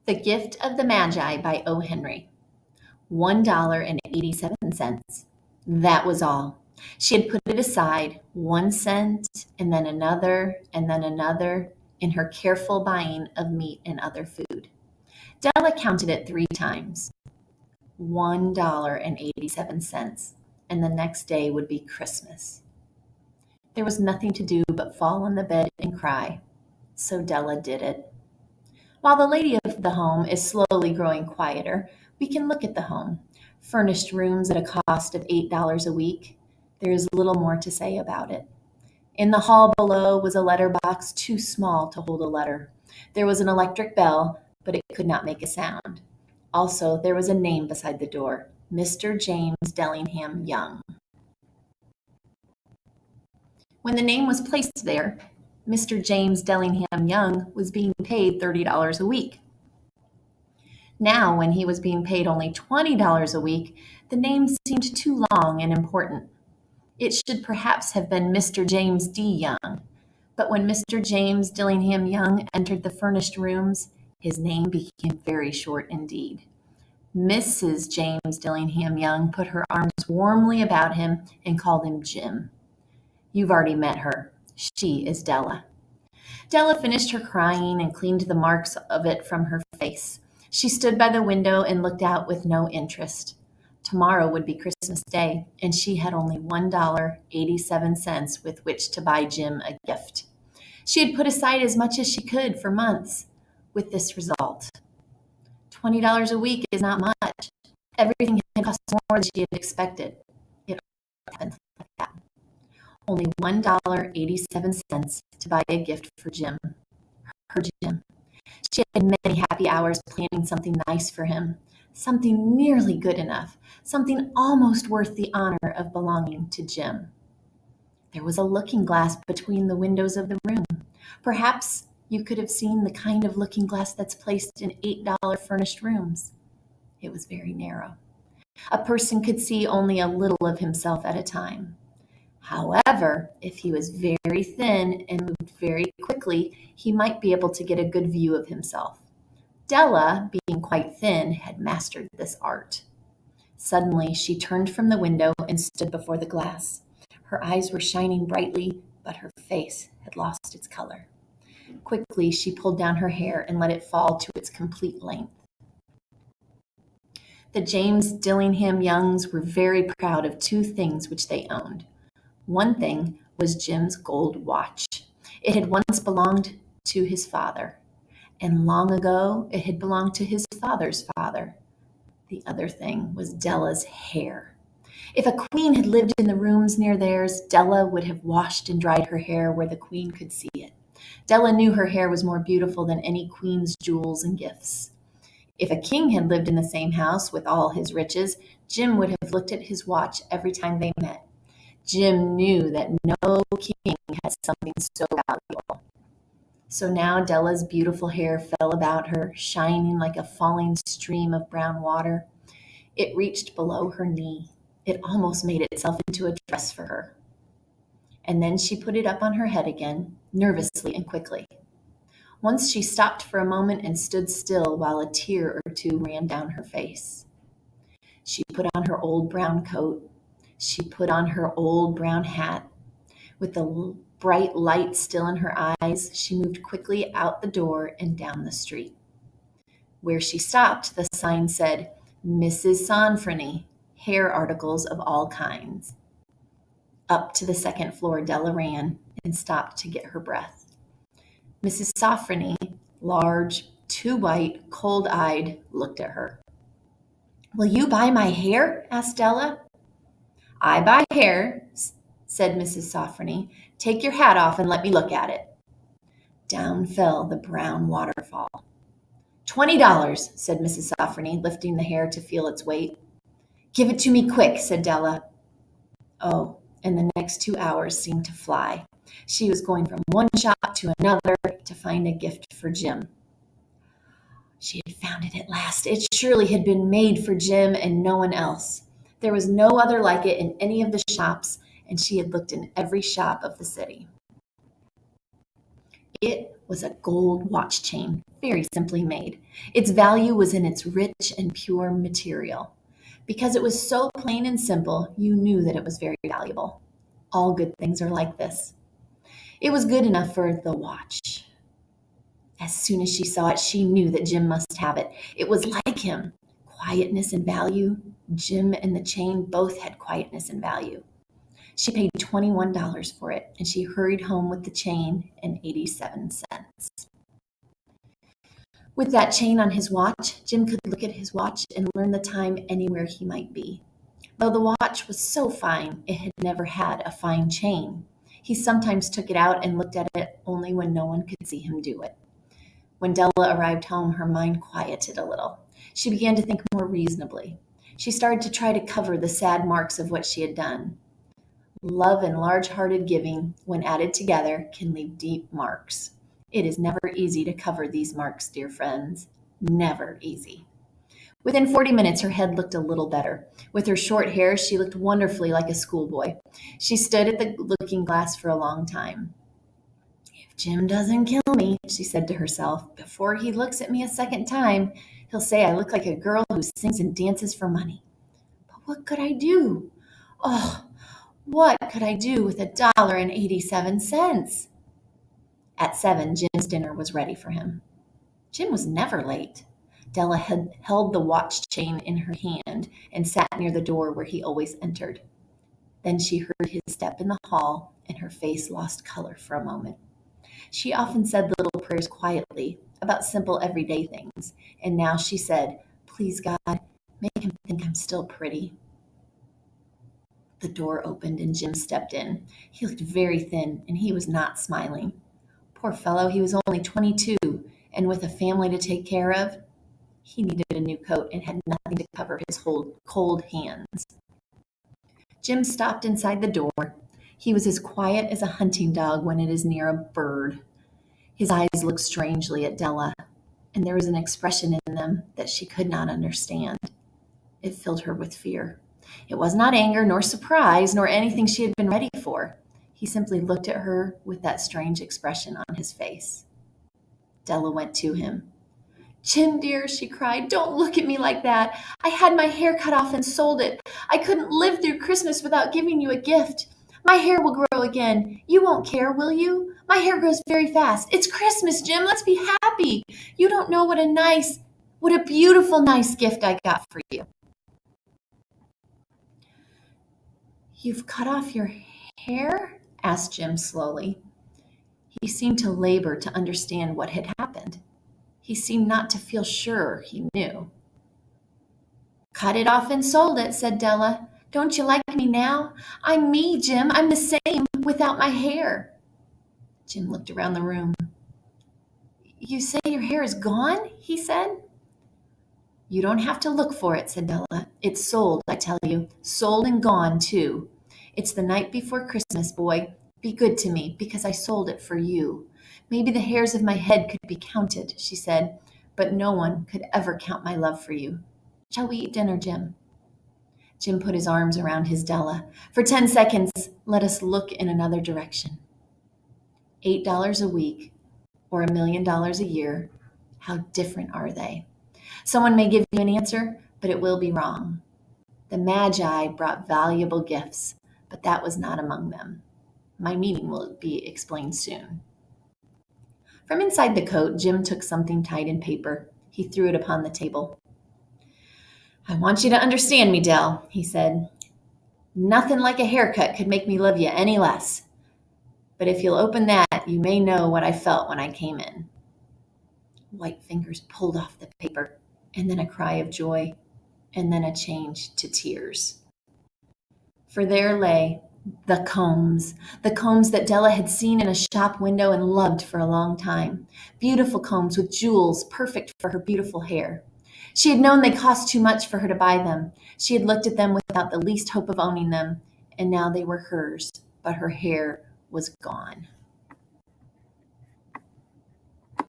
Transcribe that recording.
The Gift of the Magi by O. Henry. $1.87. That was all. She had put it aside, 1 cent, and then another, in her careful buying of meat and other food. Della counted it 3 times. $1.87, and the next day would be Christmas. There was nothing to do but fall on the bed and cry, so Della did it. While the lady of the home is slowly growing quieter, we can look at the home. Furnished rooms at a cost of $8 a week. There is little more to say about it. In the hall below was a letter box too small to hold a letter. There was an electric bell, but it could not make a sound. Also, there was a name beside the door, Mr. James Dellingham Young. When the name was placed there, Mr. James Dellingham Young was being paid $30 a week. Now, when he was being paid only $20 a week, the name seemed too long and important. It should perhaps have been Mr. James D. Young, but when Mr. James Dillingham Young entered the furnished rooms, his name became very short indeed. Mrs. James Dillingham Young put her arms warmly about him and called him Jim. You've already met her. She is Della. Della finished her crying and cleaned the marks of it from her face. She stood by the window and looked out with no interest. Tomorrow would be Christmas Day, and she had only $1.87 with which to buy Jim a gift. She had put aside as much as she could for months, with this result. $20 a week is not much. Everything had cost more than she had expected. It happened like that. Only $1.87 to buy a gift for Jim. Her Jim. She had many happy hours planning something nice for him, something nearly good enough, something almost worth the honor of belonging to Jim. There was a looking glass between the windows of the room. Perhaps you could have seen the kind of looking glass that's placed in $8 furnished rooms. It was very narrow. A person could see only a little of himself at a time. However, if he was very thin and moved very quickly, he might be able to get a good view of himself. Della, being quite thin, had mastered this art. Suddenly, she turned from the window and stood before the glass. Her eyes were shining brightly, but her face had lost its color. Quickly, she pulled down her hair and let it fall to its complete length. The James Dillingham Youngs were very proud of 2 things which they owned. One thing was Jim's gold watch. It had once belonged to his father, and long ago it had belonged to his father's father. The other thing was Della's hair. If a queen had lived in the rooms near theirs, Della would have washed and dried her hair where the queen could see it. Della knew her hair was more beautiful than any queen's jewels and gifts. If a king had lived in the same house with all his riches, Jim would have looked at his watch every time they met. Jim knew that no king had something so valuable. So now Della's beautiful hair fell about her, shining like a falling stream of brown water. It reached below her knee. It almost made itself into a dress for her. And then she put it up on her head again, nervously and quickly. Once she stopped for a moment and stood still while a tear or two ran down her face. She put on her old brown coat. She put on her old brown hat. With the bright light still in her eyes, she moved quickly out the door and down the street. Where she stopped, the sign said, Mrs. Sofronie, hair articles of all kinds. Up to the 2nd floor Della ran and stopped to get her breath. Mrs. Sofronie, large, too white, cold-eyed, looked at her. Will you buy my hair? Asked Della. I buy hair, said Mrs. Sofronie. Take your hat off and let me look at it. Down fell the brown waterfall. $20, said Mrs. Sofronie, lifting the hair to feel its weight. Give it to me quick, said Della. Oh, and the next 2 hours seemed to fly. She was going from one shop to another to find a gift for Jim. She had found it at last. It surely had been made for Jim and no one else. There was no other like it in any of the shops, and she had looked in every shop of the city. It was a gold watch chain, very simply made. Its value was in its rich and pure material. Because it was so plain and simple, you knew that it was very valuable. All good things are like this. It was good enough for the watch. As soon as she saw it, she knew that Jim must have it. It was like him. Quietness and value. Jim and the chain both had quietness and value. She paid $21 for it, and she hurried home with the chain and 87 cents. With that chain on his watch, Jim could look at his watch and learn the time anywhere he might be. Though the watch was so fine, it had never had a fine chain. He sometimes took it out and looked at it only when no one could see him do it. When Della arrived home, her mind quieted a little. She began to think more reasonably. She started to try to cover the sad marks of what she had done. Love and large-hearted giving, when added together, can leave deep marks. It is never easy to cover these marks, dear friends. Never easy. Within 40 minutes, her head looked a little better. With her short hair, she looked wonderfully like a schoolboy. She stood at the looking glass for a long time. If Jim doesn't kill me, she said to herself, before he looks at me a second time, he'll say I look like a girl who sings and dances for money. But what could I do? Oh, what could I do with $1.87? At 7, Jim's dinner was ready for him. Jim was never late. Della had held the watch chain in her hand and sat near the door where he always entered. Then she heard his step in the hall, and her face lost color for a moment. She often said little prayers quietly about simple everyday things, and now she said, "Please, God, make him think I'm still pretty." The door opened and Jim stepped in. He looked very thin, and he was not smiling. Poor fellow, he was only 22, and with a family to take care of, he needed a new coat and had nothing to cover his cold hands. Jim stopped inside the door. He was as quiet as a hunting dog when it is near a bird. His eyes looked strangely at Della, and there was an expression in them that she could not understand. It filled her with fear. It was not anger, nor surprise, nor anything she had been ready for. He simply looked at her with that strange expression on his face. Della went to him. "Jim, dear," she cried, "don't look at me like that. I had my hair cut off and sold it. I couldn't live through Christmas without giving you a gift. My hair will grow again. You won't care, will you? My hair grows very fast. It's Christmas, Jim. Let's be happy. You don't know what a beautiful, nice gift I got for you." "You've cut off your hair?" asked Jim slowly. He seemed to labor to understand what had happened. He seemed not to feel sure he knew. "Cut it off and sold it," said Della. "Don't you like me now? I'm me, Jim. I'm the same without my hair." Jim looked around the room. "You say your hair is gone?" he said. "You don't have to look for it," said Della. "It's sold, I tell you. Sold and gone, too. It's the night before Christmas, boy. Be good to me, because I sold it for you. Maybe the hairs of my head could be counted," she said, "but no one could ever count my love for you. Shall we eat dinner, Jim?" Jim put his arms around his Della. "For 10 seconds, let us look in another direction. $8 a week or $1,000,000 a year, how different are they? Someone may give you an answer, but it will be wrong. The Magi brought valuable gifts, but that was not among them. My meaning will be explained soon." From inside the coat, Jim took something tied in paper. He threw it upon the table. "I want you to understand me, Dell," he said. "Nothing like a haircut could make me love you any less. But if you'll open that, you may know what I felt when I came in." White fingers pulled off the paper, and then a cry of joy, and then a change to tears. For there lay the combs that Della had seen in a shop window and loved for a long time. Beautiful combs with jewels, perfect for her beautiful hair. She had known they cost too much for her to buy them. She had looked at them without the least hope of owning them, and now they were hers, but her hair was gone.